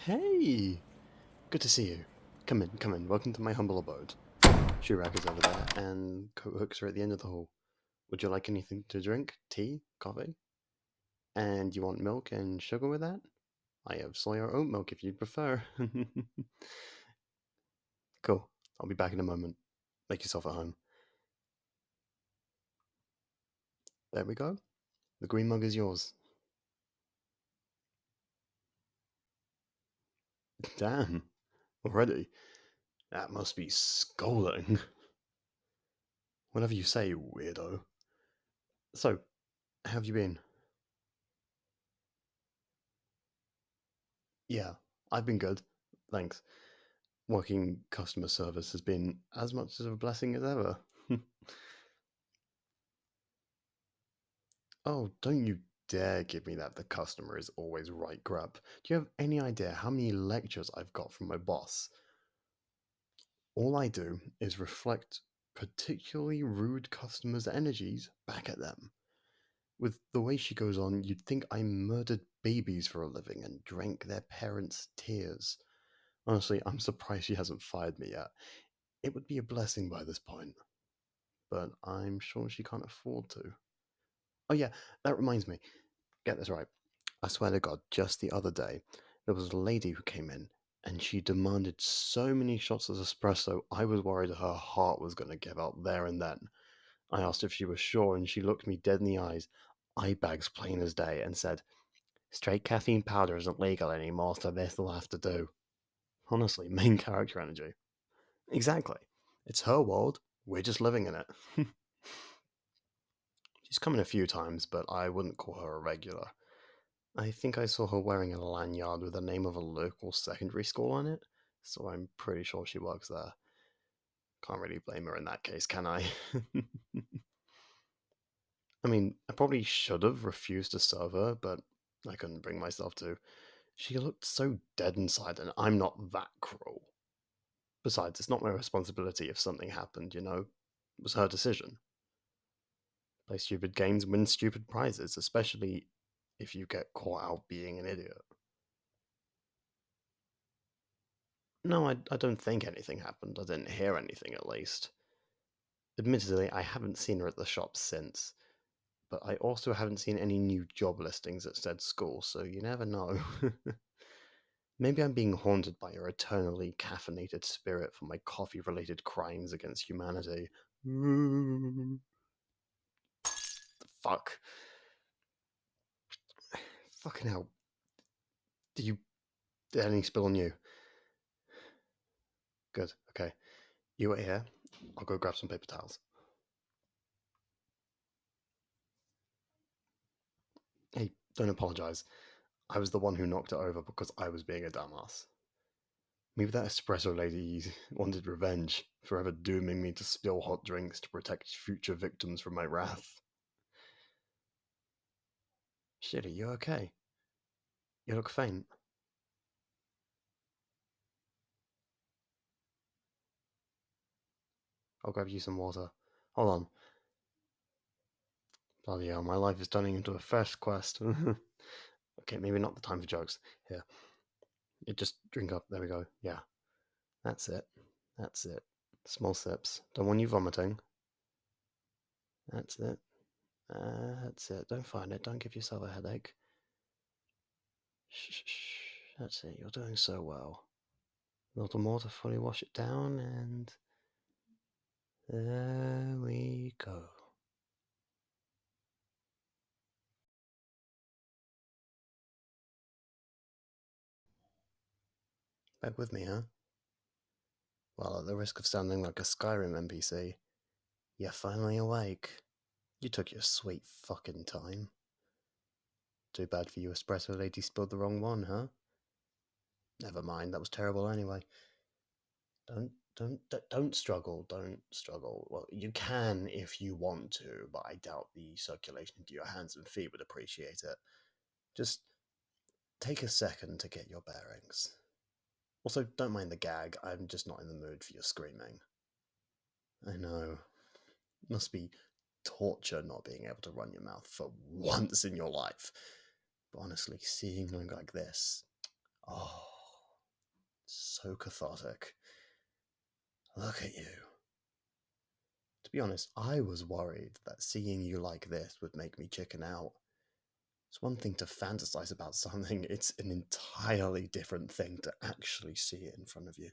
Hey! Good to see you. Come in, come in. Welcome to my humble abode. Shoe rack is over there, and coat hooks are at the end of the hall. Would you like anything to drink? Tea? Coffee? And you want milk and sugar with that? I have soy or oat milk if you'd prefer. Cool. I'll be back in a moment. Make yourself at home. There we go. The green mug is yours. Damn. Already? That must be scalding. Whatever you say, weirdo. So, how have you been? Yeah, I've been good. Thanks. Working customer service has been as much of a blessing as ever. Oh, don't you dare give me that the customer is always right grub. Do you have any idea how many lectures I've got from my boss? All I do is reflect particularly rude customers' energies back at them. With the way she goes on, you'd think I murdered babies for a living and drank their parents' tears. Honestly, I'm surprised she hasn't fired me yet. It would be a blessing by this point, but I'm sure she can't afford to. Oh, yeah, that reminds me. Get this right. I swear to God, just the other day, there was a lady who came in and she demanded so many shots of espresso, I was worried her heart was going to give out there and then. I asked if she was sure, and she looked me dead in the eyes, eye bags plain as day, and said, "Straight caffeine powder isn't legal anymore, so this'll have to do." Honestly, main character energy. Exactly. It's her world, we're just living in it. She's come in a few times, but I wouldn't call her a regular. I think I saw her wearing a lanyard with the name of a local secondary school on it, so I'm pretty sure she works there. Can't really blame her in that case, can I? I mean, I probably should have refused to serve her, but I couldn't bring myself to. She looked so dead inside, and I'm not that cruel. Besides, it's not my responsibility if something happened, you know? It was her decision. Play stupid games, win stupid prizes, especially if you get caught out being an idiot. No, I don't think anything happened. I didn't hear anything, at least. Admittedly, I haven't seen her at the shop since, but I also haven't seen any new job listings at said school, so you never know. Maybe I'm being haunted by her eternally caffeinated spirit for my coffee related crimes against humanity. The fuck? Fucking hell. Did you. Did anything spill on you? Good, okay. You wait here. I'll go grab some paper towels. Hey, don't apologize. I was the one who knocked it over because I was being a dumbass. Maybe that espresso lady wanted revenge, forever dooming me to spill hot drinks to protect future victims from my wrath. Shit, are you okay? You look faint. I'll grab you some water. Hold on. Bloody hell, my life is turning into a fast quest. Okay, maybe not the time for jokes. Here, you just drink up. There we go. Yeah, that's it. That's it. Small sips. Don't want you vomiting. That's it. That's it. Don't find it. Don't give yourself a headache. Shh, shh, shh. That's it. You're doing so well. A little more to fully wash it down, and there we go. Back with me, huh? Well, at the risk of sounding like a Skyrim NPC, you're finally awake. You took your sweet fucking time. Too bad for you, espresso lady spilled the wrong one, huh? Never mind, that was terrible anyway. Don't struggle. Don't struggle. Well, you can if you want to, but I doubt the circulation to your hands and feet would appreciate it. Just take a second to get your bearings. Also, don't mind the gag. I'm just not in the mood for your screaming. I know. Must be torture not being able to run your mouth for once in your life. But honestly, seeing you like this, oh. so cathartic. Look at you. To be honest, I was worried that seeing you like this would make me chicken out. It's one thing to fantasize about something, it's an entirely different thing to actually see it in front of you.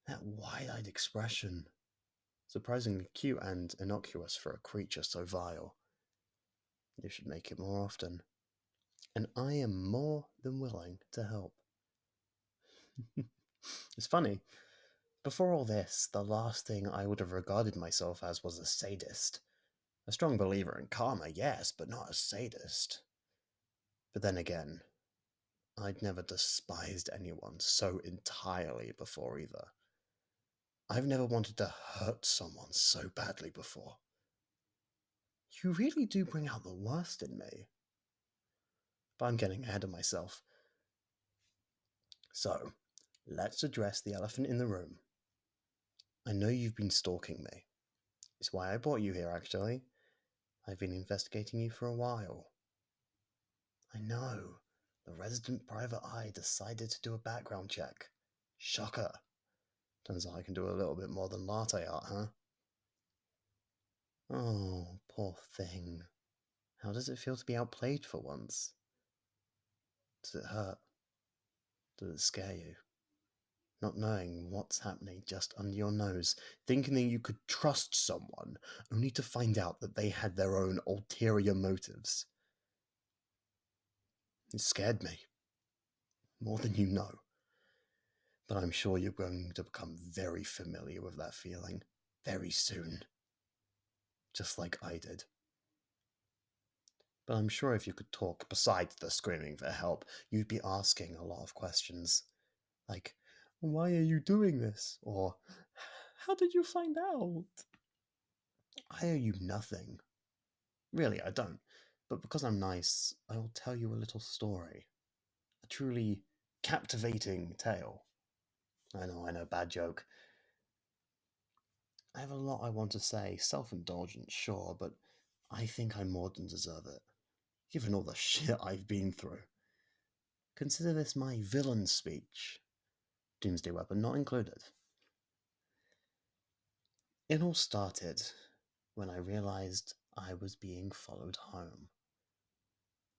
That wide-eyed expression, surprisingly cute and innocuous for a creature so vile. You should make it more often. And I am more than willing to help. It's funny. Before all this, the last thing I would have regarded myself as was a sadist. A strong believer in karma, yes, but not a sadist. But then again, I'd never despised anyone so entirely before either. I've never wanted to hurt someone so badly before. You really do bring out the worst in me. But I'm getting ahead of myself. So, let's address the elephant in the room. I know you've been stalking me. It's why I brought you here, actually. I've been investigating you for a while. I know. The resident private eye decided to do a background check. Shocker. Turns out I can do a little bit more than latte art, huh? Oh, poor thing. How does it feel to be outplayed for once? Does it hurt? Does it scare you? Not knowing what's happening just under your nose, thinking that you could trust someone, only to find out that they had their own ulterior motives. It scared me. More than you know. But I'm sure you're going to become very familiar with that feeling very soon. Just like I did. But I'm sure if you could talk, besides the screaming for help, you'd be asking a lot of questions. Like, why are you doing this? Or, how did you find out? I owe you nothing. Really, I don't. But because I'm nice, I will tell you a little story. A truly captivating tale. I know, bad joke. I have a lot I want to say, self-indulgent, sure, but I think I more than deserve it, given all the shit I've been through. Consider this my villain speech. Doomsday weapon not included. It all started when I realized I was being followed home.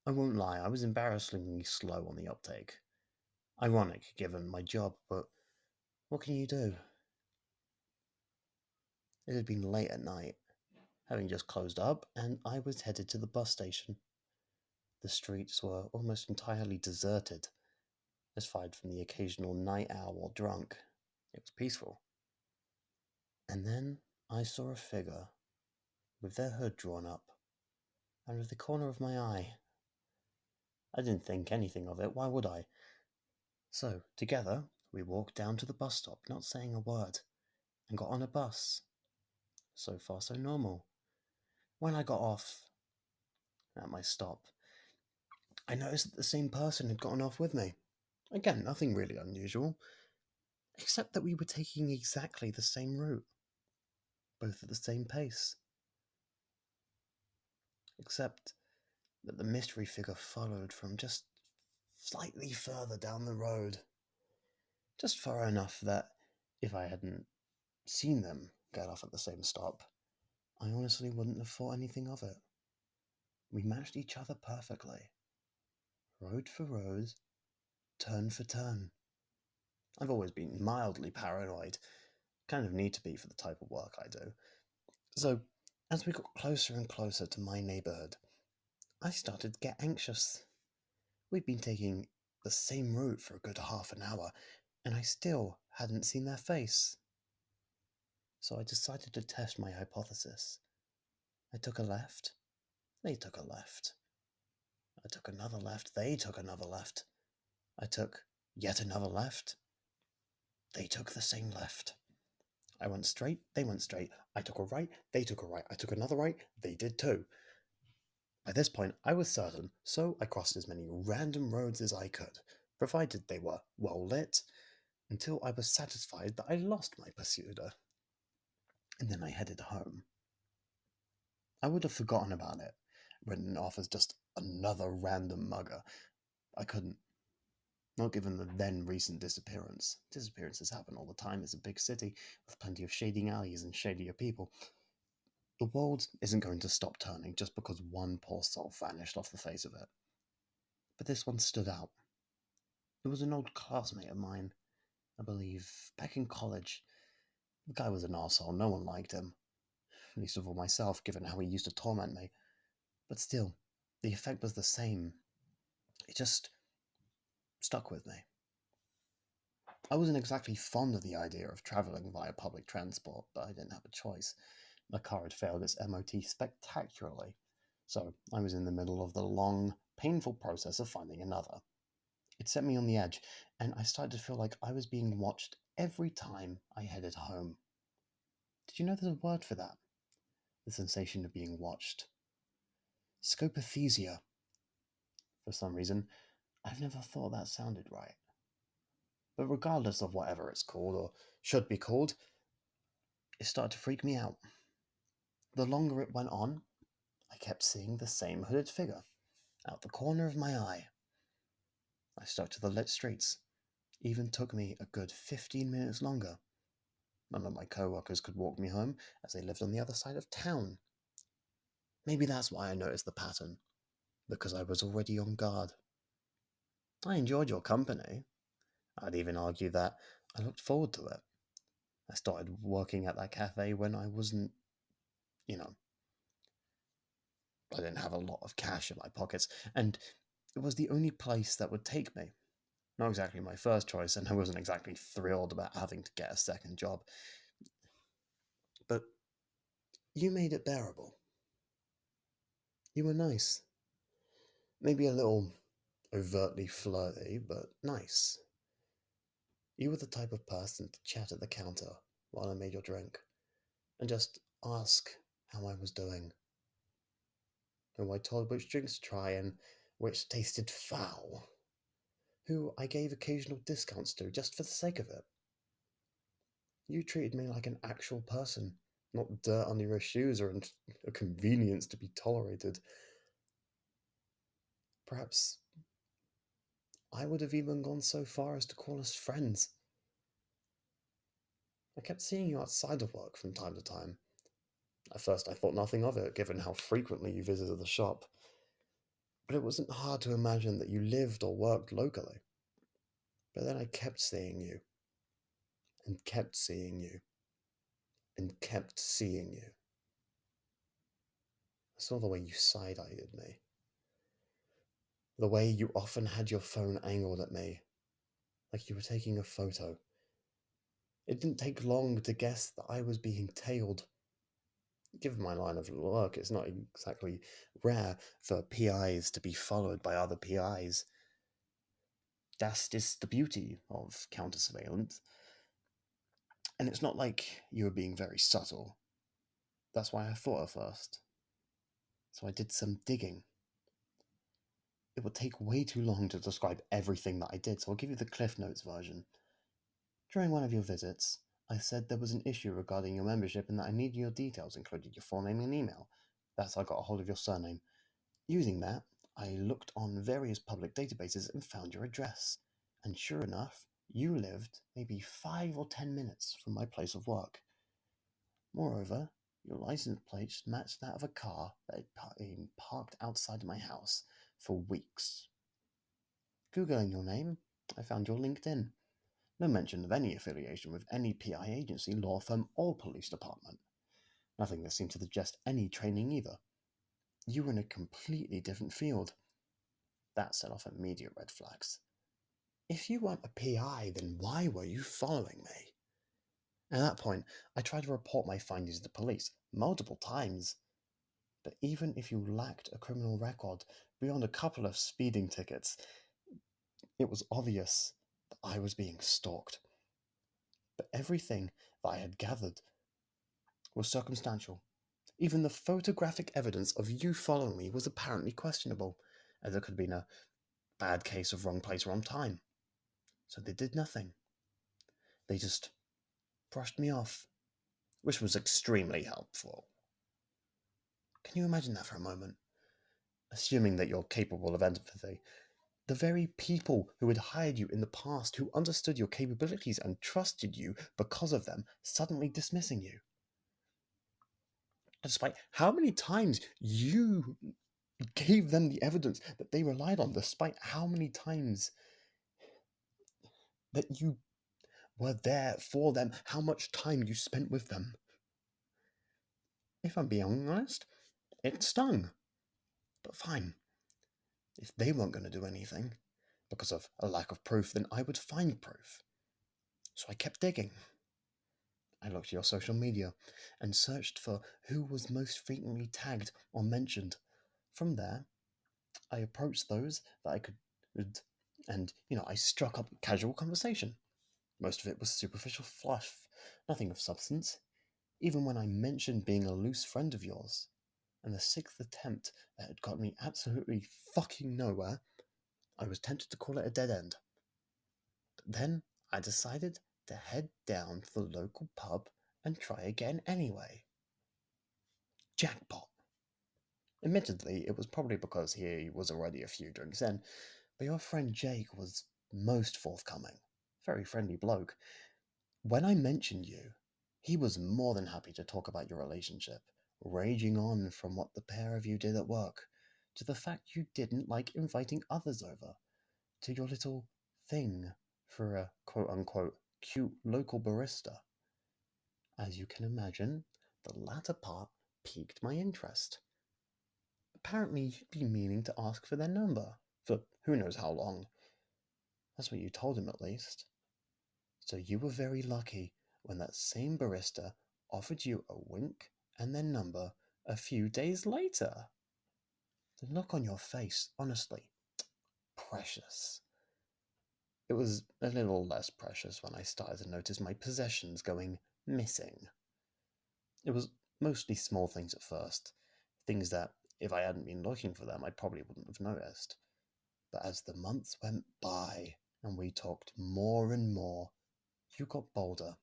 I won't lie, I was embarrassingly slow on the uptake. Ironic, given my job, but what can you do? It had been late at night, having just closed up, and I was headed to the bus station. The streets were almost entirely deserted, aside from the occasional night owl or drunk. It was peaceful. And then I saw a figure, with their hood drawn up, out of the corner of my eye. I didn't think anything of it, why would I? So, together, we walked down to the bus stop, not saying a word, and got on a bus. So far, so normal. When I got off at my stop, I noticed that the same person had gotten off with me. Again, nothing really unusual, except that we were taking exactly the same route, both at the same pace. Except that the mystery figure followed from just slightly further down the road. Just far enough that if I hadn't seen them get off at the same stop, I honestly wouldn't have thought anything of it. We matched each other perfectly. Road for road, turn for turn. I've always been mildly paranoid. Kind of need to be for the type of work I do. So, as we got closer and closer to my neighborhood, I started to get anxious. We'd been taking the same route for a good half an hour, and I still hadn't seen their face. So I decided to test my hypothesis. I took a left. They took a left. I took another left. They took another left. I took yet another left. They took the same left. I went straight. They went straight. I took a right. They took a right. I took another right. They did too. By this point, I was certain, so I crossed as many random roads as I could, provided they were well lit, until I was satisfied that I lost my pursuer. And then I headed home. I would have forgotten about it, written off as just another random mugger. I couldn't. not given the then recent disappearance. Disappearances happen all the time. It's a big city with plenty of shady alleys and shadier people. The world isn't going to stop turning just because one poor soul vanished off the face of it. But this one stood out. It was an old classmate of mine, I believe, back in college. The guy was an arsehole, no one liked him. Least of all myself, given how he used to torment me. But still, the effect was the same. It just stuck with me. I wasn't exactly fond of the idea of travelling via public transport, but I didn't have a choice. My car had failed its MOT spectacularly, so I was in the middle of the long, painful process of finding another. It set me on the edge, and I started to feel like I was being watched every time I headed home. Did you know there's a word for that? The sensation of being watched. Scopathesia. For some reason, I've never thought that sounded right. But regardless of whatever it's called, or should be called, it started to freak me out. The longer it went on, I kept seeing the same hooded figure out the corner of my eye. I stuck to the lit streets. Even took me a good 15 minutes longer. None of my co-workers could walk me home, as they lived on the other side of town. Maybe that's why I noticed the pattern, because I was already on guard. I enjoyed your company. I'd even argue that I looked forward to it. I started working at that cafe when I wasn't, you know, I didn't have a lot of cash in my pockets, and it was the only place that would take me. Not exactly my first choice, and I wasn't exactly thrilled about having to get a second job. But you made it bearable. You were nice. Maybe a little overtly flirty, but nice. You were the type of person to chat at the counter while I made your drink, and just ask how I was doing, who I told which drinks to try and which tasted foul, who I gave occasional discounts to just for the sake of it. You treated me like an actual person, not dirt under your shoes or a convenience to be tolerated. Perhaps I would have even gone so far as to call us friends. I kept seeing you outside of work from time to time. At first, I thought nothing of it, given how frequently you visited the shop, but it wasn't hard to imagine that you lived or worked locally. But then I kept seeing you, and kept seeing you, and kept seeing you. I saw the way you side-eyed me, the way you often had your phone angled at me, like you were taking a photo. It didn't take long to guess that I was being tailed. Given my line of work, it's not exactly rare for PIs to be followed by other PIs. That's just the beauty of counter surveillance. And it's not like you were being very subtle. That's why I thought at first. So I did some digging. It would take way too long to describe everything that I did, so I'll give you the Cliff Notes version. During one of your visits, I said there was an issue regarding your membership and that I needed your details, including your full name and email. That's how I got a hold of your surname. Using that, I looked on various public databases and found your address. And sure enough, you lived maybe 5 or 10 minutes from my place of work. Moreover, your license plates matched that of a car that had been parked outside my house for weeks. Googling your name, I found your LinkedIn. No mention of any affiliation with any PI agency, law firm, or police department. Nothing that seemed to suggest any training either. You were in a completely different field. That set off immediate red flags. If you weren't a PI, then why were you following me? At that point, I tried to report my findings to the police multiple times. But even if you lacked a criminal record beyond a couple of speeding tickets, it was obvious that I was being stalked. But everything that I had gathered was circumstantial. Even the photographic evidence of you following me was apparently questionable, as it could have been a bad case of wrong place, wrong time. So they did nothing. They just brushed me off, which was extremely helpful. Can you imagine that for a moment? Assuming that you're capable of empathy. The very people who had hired you in the past, who understood your capabilities and trusted you because of them, suddenly dismissing you. Despite how many times you gave them the evidence that they relied on, despite how many times that you were there for them, how much time you spent with them. If I'm being honest, it stung. But fine. If they weren't going to do anything because of a lack of proof, then I would find proof. So I kept digging. I looked at your social media and searched for who was most frequently tagged or mentioned. From there, I approached those that I could, and I struck up casual conversation. Most of it was superficial fluff, nothing of substance. Even when I mentioned being a loose friend of yours, and the sixth attempt that had got me absolutely fucking nowhere, I was tempted to call it a dead end. But then I decided to head down to the local pub and try again anyway. Jackpot. Admittedly, it was probably because he was already a few drinks in, but your friend Jake was most forthcoming. Very friendly bloke. When I mentioned you, he was more than happy to talk about your relationship, raging on from what the pair of you did at work, to the fact you didn't like inviting others over, to your little thing for a quote-unquote cute local barista. As you can imagine, the latter part piqued my interest. Apparently, you'd been meaning to ask for their number, for who knows how long. That's what you told him, at least. So you were very lucky when that same barista offered you a wink and their number a few days later. The look on your face, honestly, precious. It was a little less precious when I started to notice my possessions going missing. It was mostly small things at first, things that, if I hadn't been looking for them, I probably wouldn't have noticed. But as the months went by and we talked more and more, you got bolder.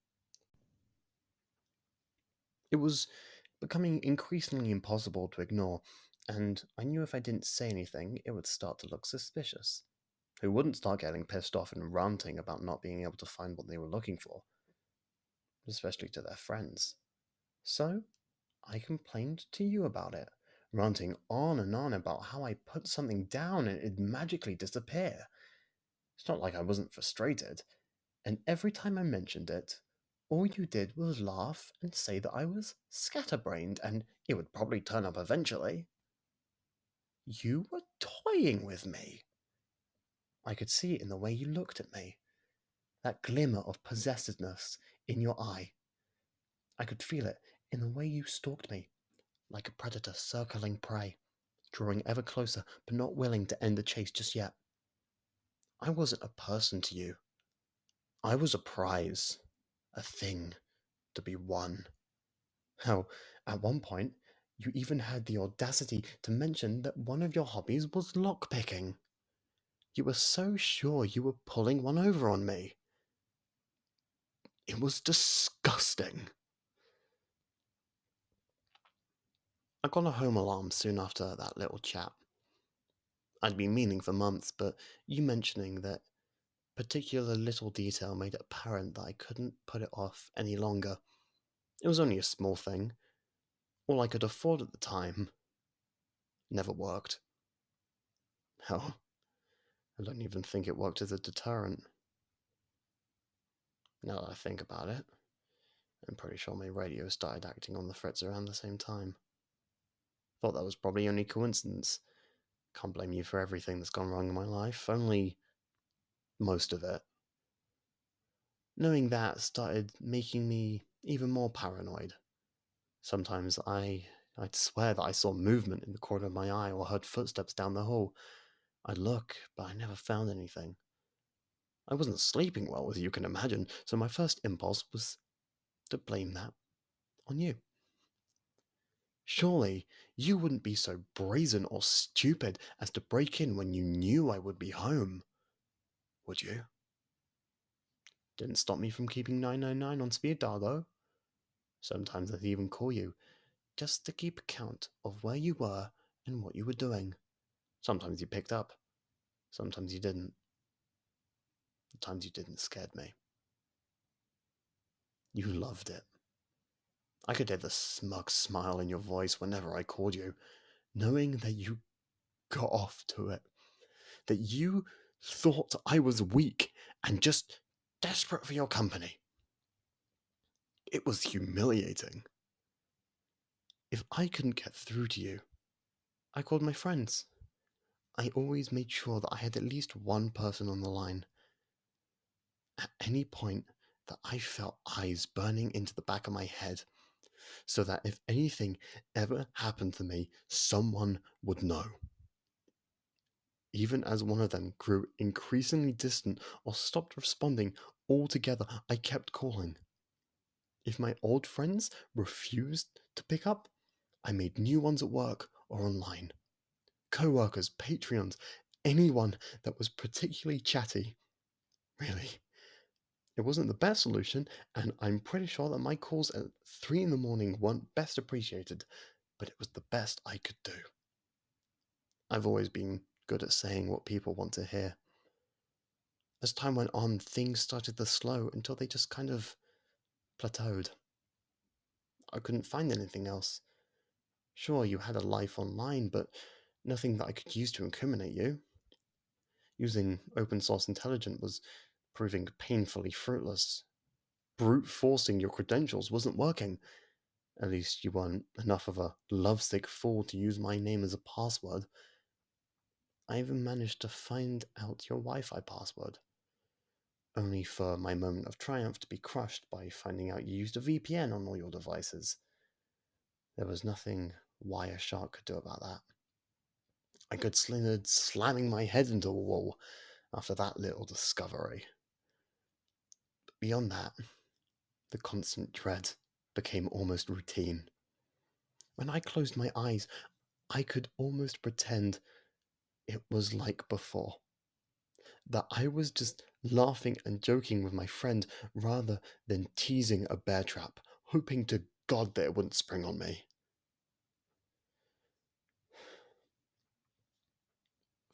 It was becoming increasingly impossible to ignore, and I knew if I didn't say anything, it would start to look suspicious. Who wouldn't start getting pissed off and ranting about not being able to find what they were looking for, especially to their friends. So, I complained to you about it, ranting on and on about how I put something down and it'd magically disappear. It's not like I wasn't frustrated, and every time I mentioned it, all you did was laugh and say that I was scatterbrained and it would probably turn up eventually. You were toying with me. I could see it in the way you looked at me, that glimmer of possessiveness in your eye. I could feel it in the way you stalked me, like a predator circling prey, drawing ever closer but not willing to end the chase just yet. I wasn't a person to you. I was a prize, a thing to be won. Hell, at one point, you even had the audacity to mention that one of your hobbies was lockpicking. You were so sure you were pulling one over on me. It was disgusting. I got a home alarm soon after that little chat. I'd been meaning for months, but you mentioning that particular little detail made it apparent that I couldn't put it off any longer. It was only a small thing. All I could afford at the time. Never worked. Hell, I don't even think it worked as a deterrent. Now that I think about it, I'm pretty sure my radio started acting on the fritz around the same time. Thought that was probably only coincidence. Can't blame you for everything that's gone wrong in my life, only most of it. Knowing that started making me even more paranoid. Sometimes I'd swear that I saw movement in the corner of my eye or heard footsteps down the hall. I'd look, but I never found anything. I wasn't sleeping well, as you can imagine, so my first impulse was to blame that on you. Surely you wouldn't be so brazen or stupid as to break in when you knew I would be home, would you? Didn't stop me from keeping 999 on speed dial, though. Sometimes I'd even call you, just to keep count of where you were and what you were doing. Sometimes you picked up. Sometimes you didn't. The times you didn't scared me. You loved it. I could hear the smug smile in your voice whenever I called you, knowing that you got off to it. That you thought I was weak and just desperate for your company. It was humiliating. If I couldn't get through to you, I called my friends. I always made sure that I had at least one person on the line. At any point that I felt eyes burning into the back of my head, so that if anything ever happened to me, someone would know. Even as one of them grew increasingly distant or stopped responding altogether, I kept calling. If my old friends refused to pick up, I made new ones at work or online. Co-workers, Patreons, anyone that was particularly chatty. Really. It wasn't the best solution, and I'm pretty sure that my calls at 3 in the morning weren't best appreciated, but it was the best I could do. I've always been good at saying what people want to hear. As time went on, things started to slow until they just kind of plateaued. I couldn't find anything else. Sure, you had a life online, but nothing that I could use to incriminate you. Using open source intelligence was proving painfully fruitless. Brute forcing your credentials wasn't working. At least you weren't enough of a lovesick fool to use my name as a password. I even managed to find out your Wi-Fi password, only for my moment of triumph to be crushed by finding out you used a VPN on all your devices. There was nothing Wireshark could do about that. I considered slamming my head into a wall after that little discovery. But beyond that, the constant dread became almost routine. When I closed my eyes, I could almost pretend it was like before. That I was just laughing and joking with my friend rather than teasing a bear trap, hoping to God that it wouldn't spring on me.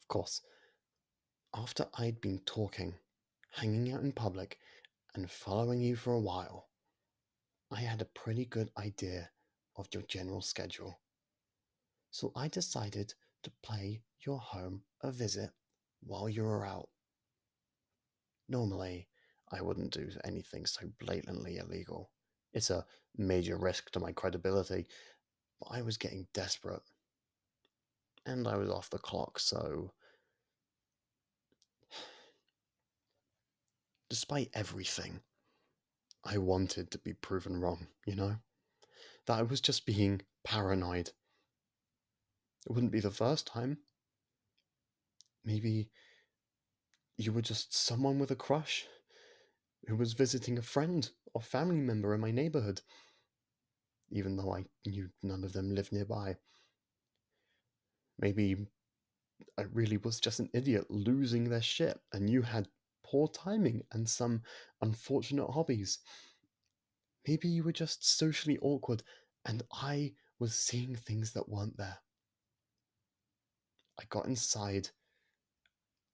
Of course, after I'd been talking, hanging out in public, and following you for a while, I had a pretty good idea of your general schedule. So I decided to pay your home a visit while you were out. Normally, I wouldn't do anything so blatantly illegal. It's a major risk to my credibility, but I was getting desperate. And I was off the clock, so despite everything, I wanted to be proven wrong, you know? That I was just being paranoid. It wouldn't be the first time. Maybe you were just someone with a crush who was visiting a friend or family member in my neighborhood, even though I knew none of them lived nearby. Maybe I really was just an idiot losing their shit, and you had poor timing and some unfortunate hobbies. Maybe you were just socially awkward, and I was seeing things that weren't there. I got inside,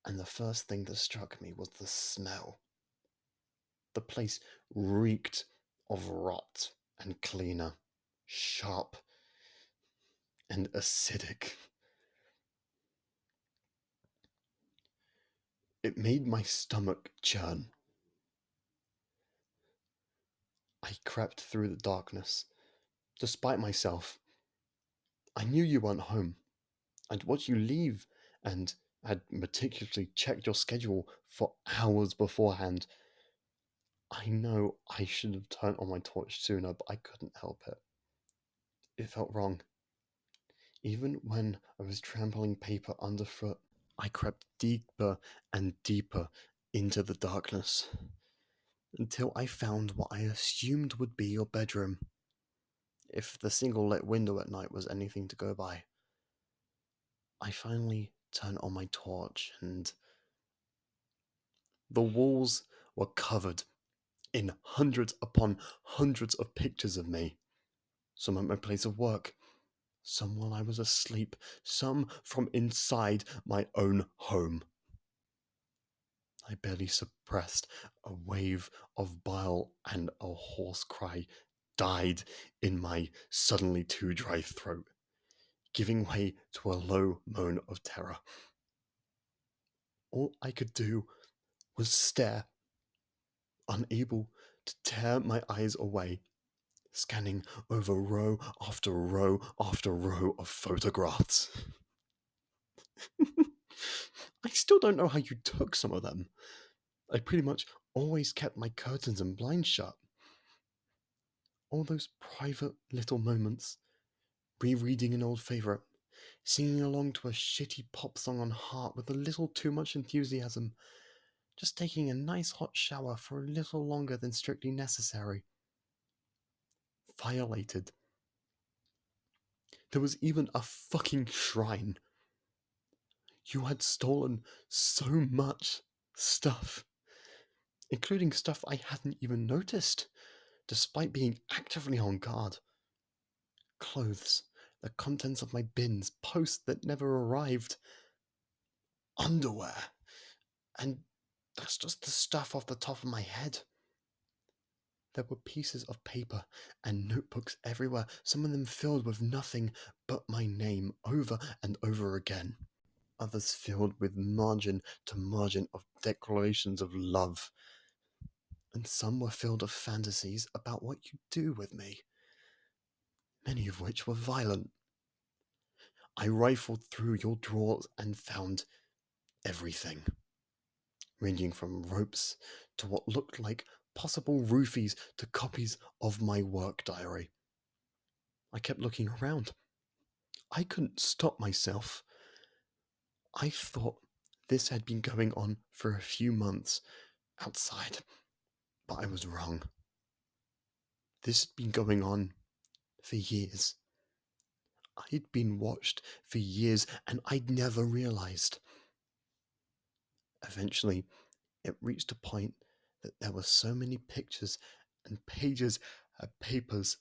and the first thing that struck me was the smell. The place reeked of rot and cleaner, sharp and acidic. It made my stomach churn. I crept through the darkness. Despite myself, I knew you weren't home. I'd watched you leave and had meticulously checked your schedule for hours beforehand. I know I should have turned on my torch sooner, but I couldn't help it. It felt wrong. Even when I was trampling paper underfoot, I crept deeper and deeper into the darkness until I found what I assumed would be your bedroom, if the single lit window at night was anything to go by. I finally turned on my torch, and the walls were covered in hundreds upon hundreds of pictures of me. Some at my place of work, some while I was asleep, some from inside my own home. I barely suppressed a wave of bile, and a hoarse cry died in my suddenly too dry throat, giving way to a low moan of terror. All I could do was stare, unable to tear my eyes away, scanning over row after row after row of photographs. I still don't know how you took some of them. I pretty much always kept my curtains and blinds shut. All those private little moments, rereading an old favourite, singing along to a shitty pop song on heart with a little too much enthusiasm, just taking a nice hot shower for a little longer than strictly necessary. Violated. There was even a fucking shrine. You had stolen so much stuff, including stuff I hadn't even noticed, despite being actively on guard. Clothes, the contents of my bins, posts that never arrived, underwear, and that's just the stuff off the top of my head. There were pieces of paper and notebooks everywhere, some of them filled with nothing but my name over and over again. Others filled with margin to margin of declarations of love. And some were filled of fantasies about what you do with me, many of which were violent. I rifled through your drawers and found everything, ranging from ropes to what looked like possible roofies to copies of my work diary. I kept looking around. I couldn't stop myself. I thought this had been going on for a few months outside, but I was wrong. This had been going on for years. I'd been watched for years and I'd never realized. Eventually, it reached a point that there were so many pictures and pages of papers.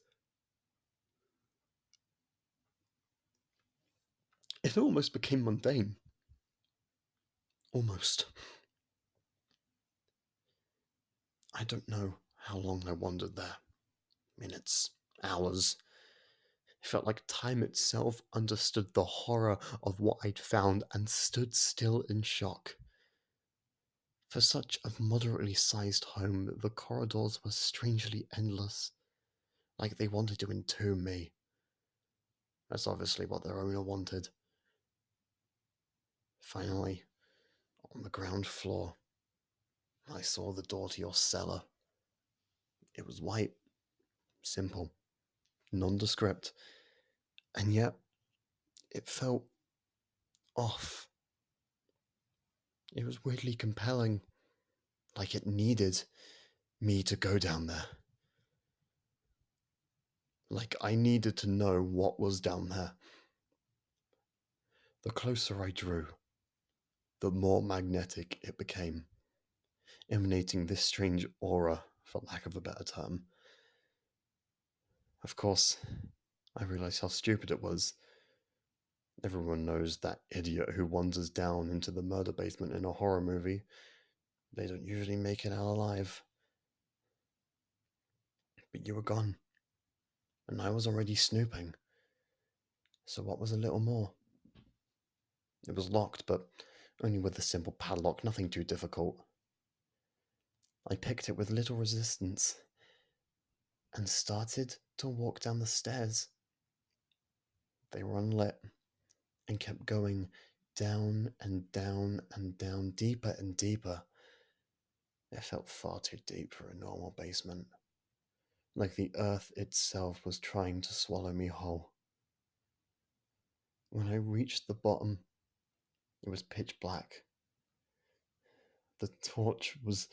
It almost became mundane. Almost. I don't know how long I wandered there. Minutes, hours. It felt like time itself understood the horror of what I'd found and stood still in shock. For such a moderately sized home, the corridors were strangely endless, like they wanted to entomb me. That's obviously what their owner wanted. Finally, on the ground floor, I saw the door to your cellar. It was white, simple, nondescript, and yet it felt off. It was weirdly compelling, like it needed me to go down there. Like I needed to know what was down there. The closer I drew, the more magnetic it became, emanating this strange aura, for lack of a better term. Of course, I realized how stupid it was. Everyone knows that idiot who wanders down into the murder basement in a horror movie. They don't usually make it out alive. But you were gone, and I was already snooping. So what was a little more? It was locked, but only with a simple padlock, nothing too difficult. I picked it with little resistance and started to walk down the stairs. They were unlit and kept going down and down and down, deeper and deeper. It felt far too deep for a normal basement, like the earth itself was trying to swallow me whole. When I reached the bottom, it was pitch black. The torch was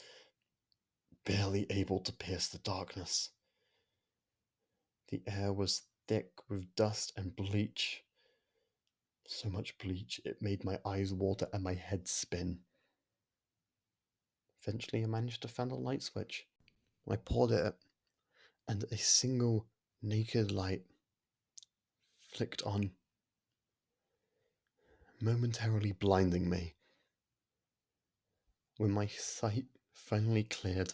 barely able to pierce the darkness. The air was thick with dust and bleach. So much bleach, it made my eyes water and my head spin. Eventually, I managed to find a light switch. I poured it, and a single naked light flicked on, momentarily blinding me. When my sight finally cleared,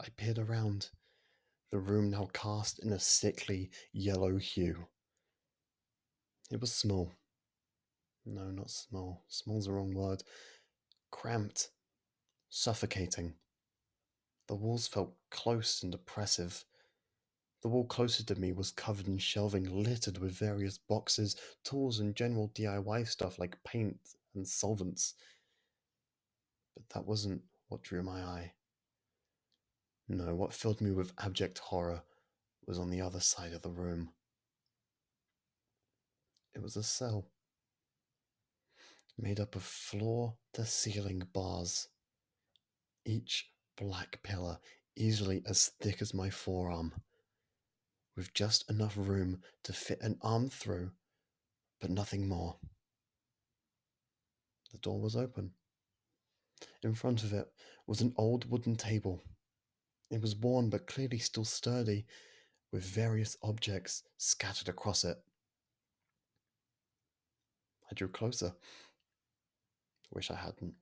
I peered around, the room now cast in a sickly yellow hue. It was small. No, not small. Small's the wrong word. Cramped. Suffocating. The walls felt close and oppressive. The wall closer to me was covered in shelving littered with various boxes, tools, and general DIY stuff like paint and solvents. But that wasn't what drew my eye. No, what filled me with abject horror was on the other side of the room. It was a cell, made up of floor-to-ceiling bars, each black pillar easily as thick as my forearm, with just enough room to fit an arm through, but nothing more. The door was open. In front of it was an old wooden table. It was worn but clearly still sturdy, with various objects scattered across it. I drew closer. Wish I hadn't.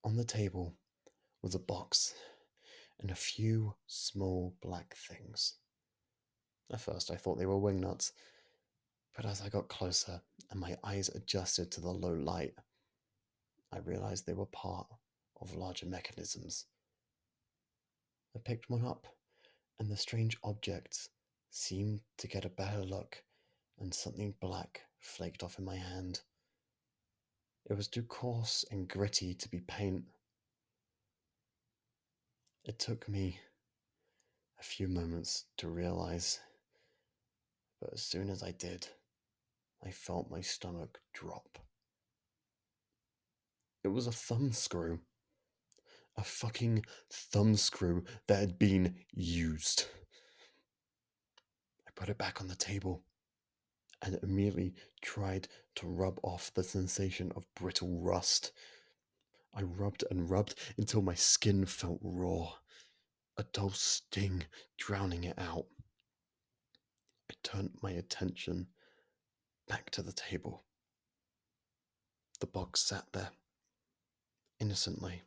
On the table was a box and a few small black things. At first I thought they were wingnuts, but as I got closer and my eyes adjusted to the low light, I realized they were part of larger mechanisms. I picked one up, and the strange object seemed to get a better look, and something black flaked off in my hand. It was too coarse and gritty to be paint. It took me a few moments to realize, but as soon as I did, I felt my stomach drop. It was a thumbscrew. A fucking thumbscrew that had been used. I put it back on the table and immediately tried to rub off the sensation of brittle rust. I rubbed and rubbed until my skin felt raw, a dull sting drowning it out. I turned my attention back to the table. The box sat there, innocently.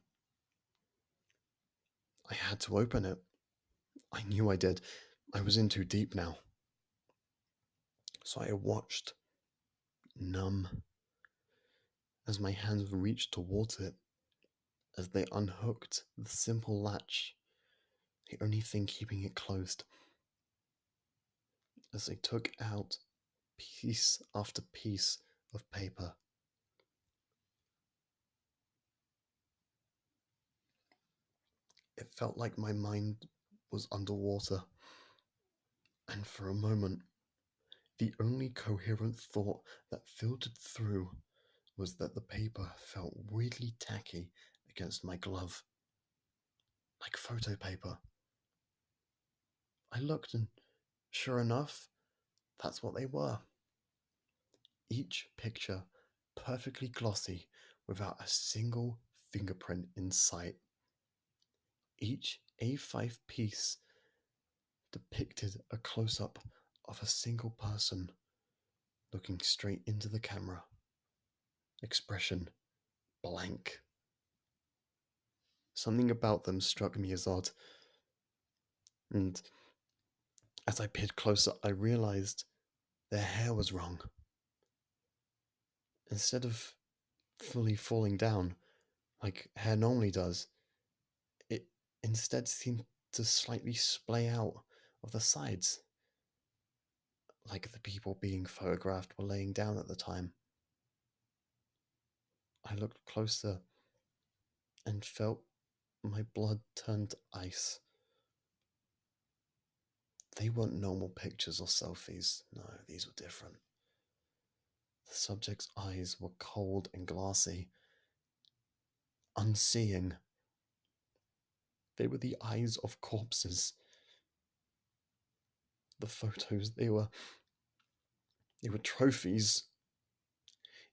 I had to open it. I knew I did. I was in too deep now. So I watched, numb, as my hands reached towards it, as they unhooked the simple latch, the only thing keeping it closed. As they took out piece after piece of paper. It felt like my mind was underwater, and for a moment, the only coherent thought that filtered through was that the paper felt weirdly tacky against my glove, like photo paper. I looked, and sure enough, that's what they were. Each picture perfectly glossy without a single fingerprint in sight. Each A5 piece depicted a close-up of a single person looking straight into the camera. Expression blank. Something about them struck me as odd, and as I peered closer, I realized their hair was wrong. Instead of fully falling down, like hair normally does, it instead seemed to slightly splay out of the sides, like the people being photographed were laying down at the time. I looked closer and felt my blood turn to ice. They weren't normal pictures or selfies. No, these were different. The subject's eyes were cold and glassy, unseeing. They were the eyes of corpses. The photos, they were trophies,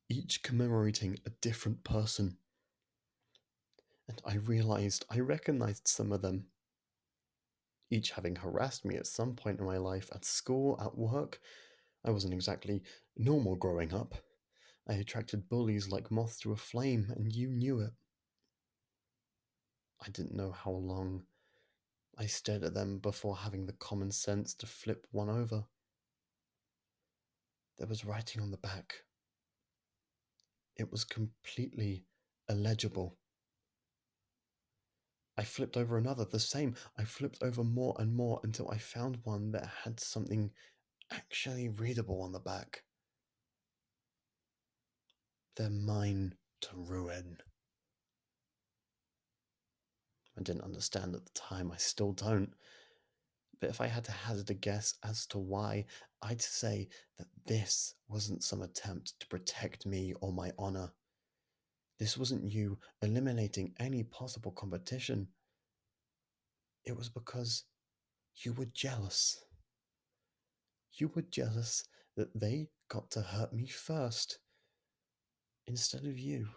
each commemorating a different person. And I realized I recognized some of them, each having harassed me at some point in my life, at school, at work. I wasn't exactly normal growing up, I attracted bullies like moths to a flame, and you knew it. I didn't know how long I stared at them before having the common sense to flip one over. There was writing on the back. It was completely illegible. I flipped over another, the same. I flipped over more and more until I found one that had something actually readable on the back. They're mine to ruin. I didn't understand at the time, I still don't. But if I had to hazard a guess as to why, I'd say that this wasn't some attempt to protect me or my honor. This wasn't you eliminating any possible competition. It was because you were jealous. You were jealous that they got to hurt me first, instead of you.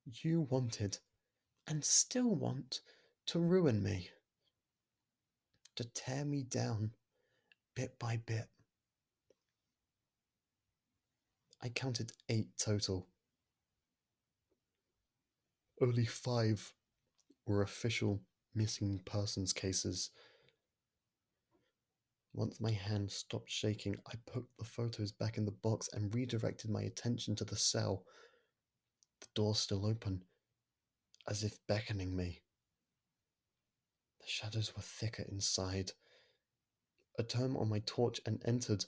You wanted, and still want, to ruin me, to tear me down, bit by bit. I counted 8 total. Only 5 were official missing persons cases. Once my hand stopped shaking, I put the photos back in the box and redirected my attention to the cell. The door still open, as if beckoning me. The shadows were thicker inside. I turned on my torch and entered.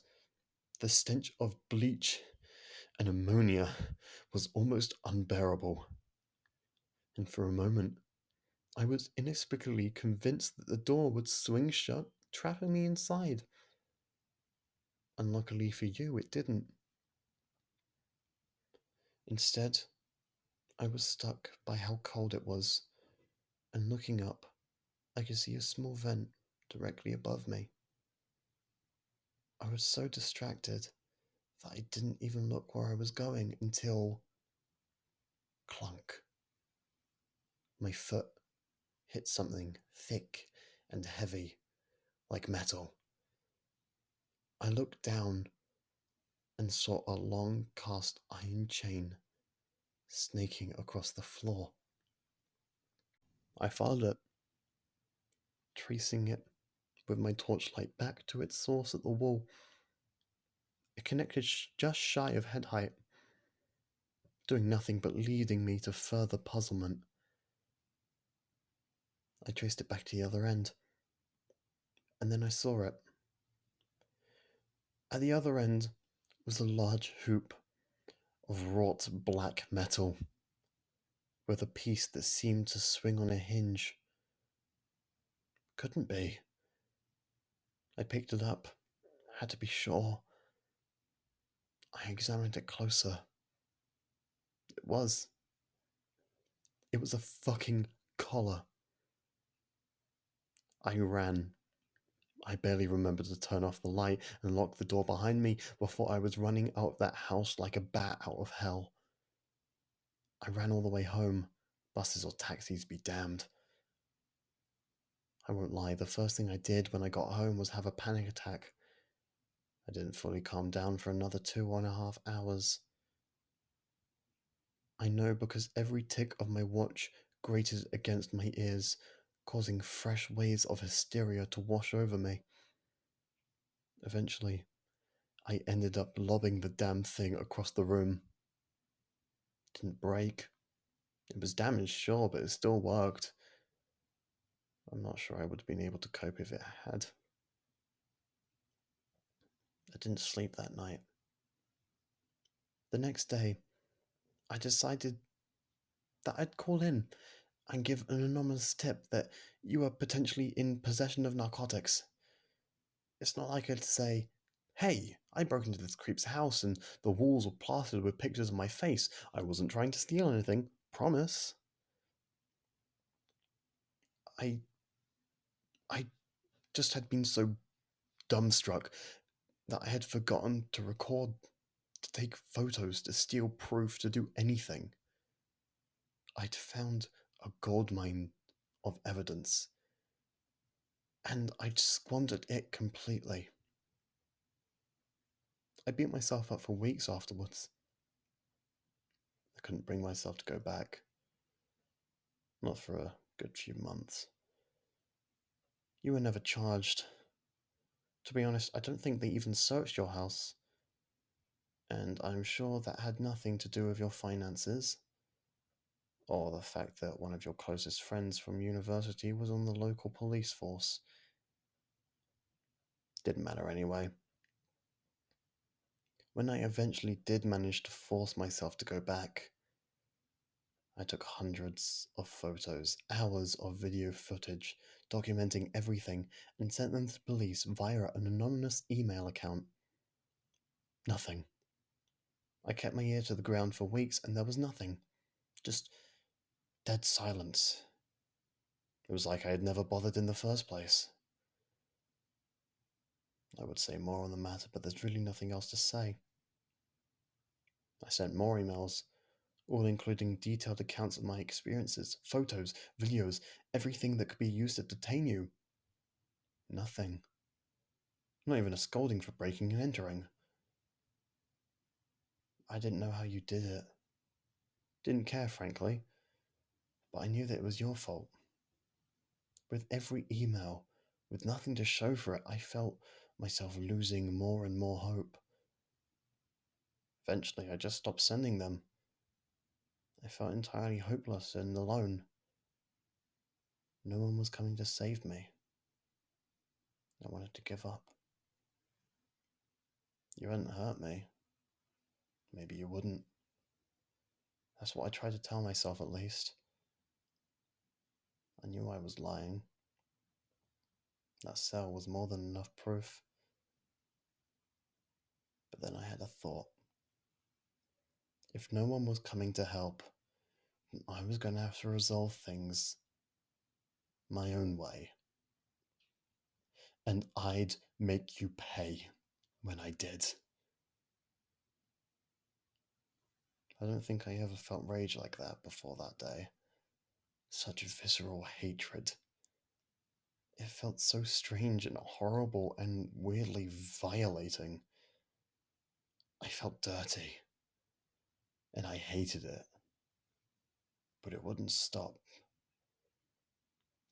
The stench of bleach and ammonia was almost unbearable. And for a moment, I was inexplicably convinced that the door would swing shut, trapping me inside. Unluckily for you, it didn't. Instead, I was stuck by how cold it was, and looking up, I could see a small vent directly above me. I was so distracted that I didn't even look where I was going until clunk. My foot hit something thick and heavy, like metal. I looked down and saw a long cast iron chain snaking across the floor. I followed it, tracing it with my torchlight back to its source at the wall. It connected just shy of head height, doing nothing but leading me to further puzzlement. I traced it back to the other end, and then I saw it. At the other end was a large hoop of wrought black metal, with a piece that seemed to swing on a hinge. Couldn't be. I picked it up, had to be sure. I examined it closer. It was. It was a fucking collar. I ran. I barely remembered to turn off the light and lock the door behind me before I was running out of that house like a bat out of hell. I ran all the way home. Buses or taxis be damned. I won't lie, the first thing I did when I got home was have a panic attack. I didn't fully calm down for another 2.5 hours. I know because every tick of my watch grated against my ears, causing fresh waves of hysteria to wash over me. Eventually, I ended up lobbing the damn thing across the room. It didn't break. It was damaged, sure, but it still worked. I'm not sure I would have been able to cope if it had. I didn't sleep that night. The next day, I decided that I'd call in and give an anonymous tip that you were potentially in possession of narcotics. It's not like I'd say, hey, I broke into this creep's house and the walls were plastered with pictures of my face. I wasn't trying to steal anything. Promise. I just had been so dumbstruck that I had forgotten to record, to take photos, to steal proof, to do anything. I'd found a goldmine of evidence, and I'd squandered it completely. I beat myself up for weeks afterwards. I couldn't bring myself to go back. Not for a good few months. You were never charged. To be honest, I don't think they even searched your house. And I'm sure that had nothing to do with your finances, or the fact that one of your closest friends from university was on the local police force. Didn't matter anyway. When I eventually did manage to force myself to go back, I took hundreds of photos, hours of video footage, documenting everything, and sent them to the police via an anonymous email account. Nothing. I kept my ear to the ground for weeks and there was nothing. Just dead silence. It was like I had never bothered in the first place. I would say more on the matter, but there's really nothing else to say. I sent more emails, all including detailed accounts of my experiences, photos, videos, everything that could be used to detain you. Nothing. Not even a scolding for breaking and entering. I didn't know how you did it. Didn't care, frankly, but I knew that it was your fault. With every email, with nothing to show for it, I felt myself losing more and more hope. Eventually, I just stopped sending them. I felt entirely hopeless and alone. No one was coming to save me. I wanted to give up. You hadn't hurt me. Maybe you wouldn't. That's what I tried to tell myself, at least. I knew I was lying. That cell was more than enough proof. But then I had a thought. If no one was coming to help, I was going to have to resolve things my own way. And I'd make you pay when I did. I don't think I ever felt rage like that before that day. Such visceral hatred. It felt so strange and horrible and weirdly violating. I felt dirty. And I hated it. But it wouldn't stop.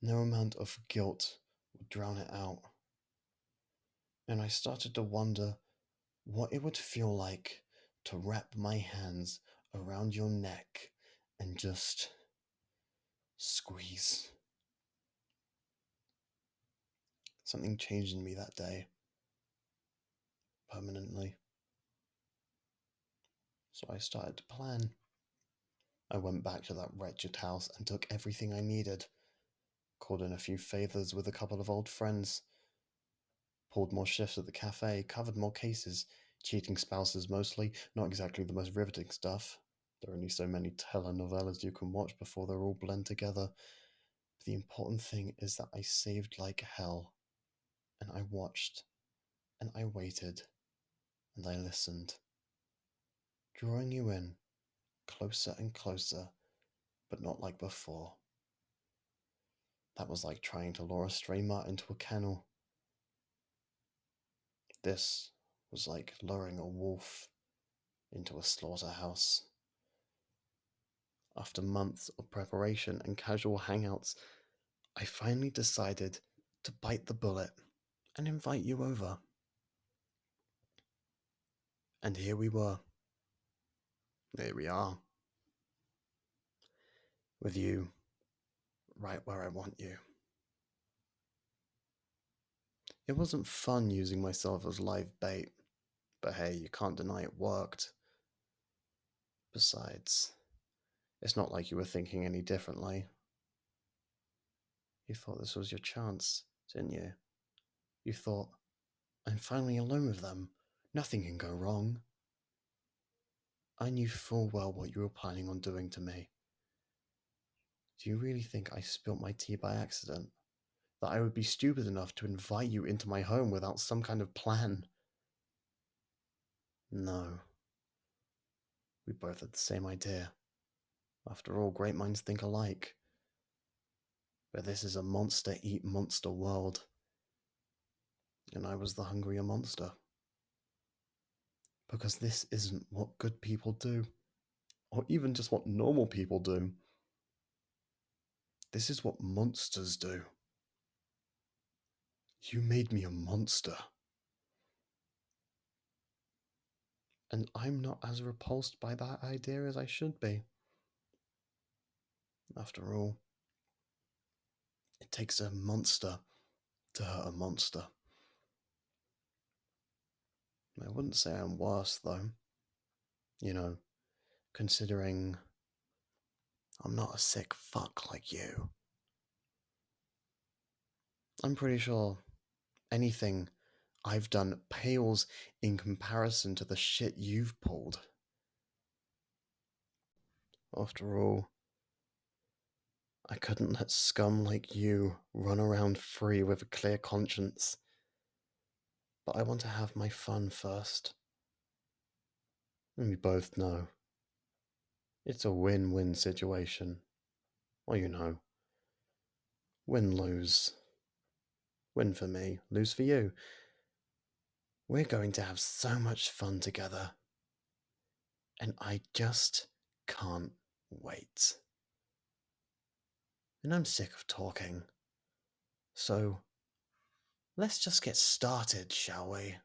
No amount of guilt would drown it out. And I started to wonder what it would feel like to wrap my hands around your neck and just squeeze. Something changed in me that day. Permanently. So I started to plan. I went back to that wretched house and took everything I needed. Called in a few favours with a couple of old friends. Pulled more shifts at the cafe, covered more cases. Cheating spouses mostly, not exactly the most riveting stuff. There are only so many telenovelas you can watch before they're all blend together. But the important thing is that I saved like hell. And I watched. And I waited. And I listened. Drawing you in. Closer and closer. But not like before. That was like trying to lure a stray mutt into a kennel. This was like luring a wolf into a slaughterhouse. After months of preparation and casual hangouts, I finally decided to bite the bullet and invite you over. And here we were. Here we are. With you right where I want you. It wasn't fun using myself as live bait, but hey, you can't deny it worked. Besides, it's not like you were thinking any differently. You thought this was your chance, didn't you? You thought, I'm finally alone with them. Nothing can go wrong. I knew full well what you were planning on doing to me. Do you really think I spilt my tea by accident? That I would be stupid enough to invite you into my home without some kind of plan? No. We both had the same idea. After all, great minds think alike. But this is a monster-eat-monster world. And I was the hungrier monster. Because this isn't what good people do, or even just what normal people do. This is what monsters do. You made me a monster. And I'm not as repulsed by that idea as I should be. After all, it takes a monster to hurt a monster. I wouldn't say I'm worse, though. You know, considering I'm not a sick fuck like you. I'm pretty sure anything I've done pales in comparison to the shit you've pulled. After all, I couldn't let scum like you run around free with a clear conscience. But I want to have my fun first. And we both know it's a win-win situation. Well, you know, win-lose. Win for me, lose for you. We're going to have so much fun together. And I just can't wait. And I'm sick of talking. So, let's just get started, shall we?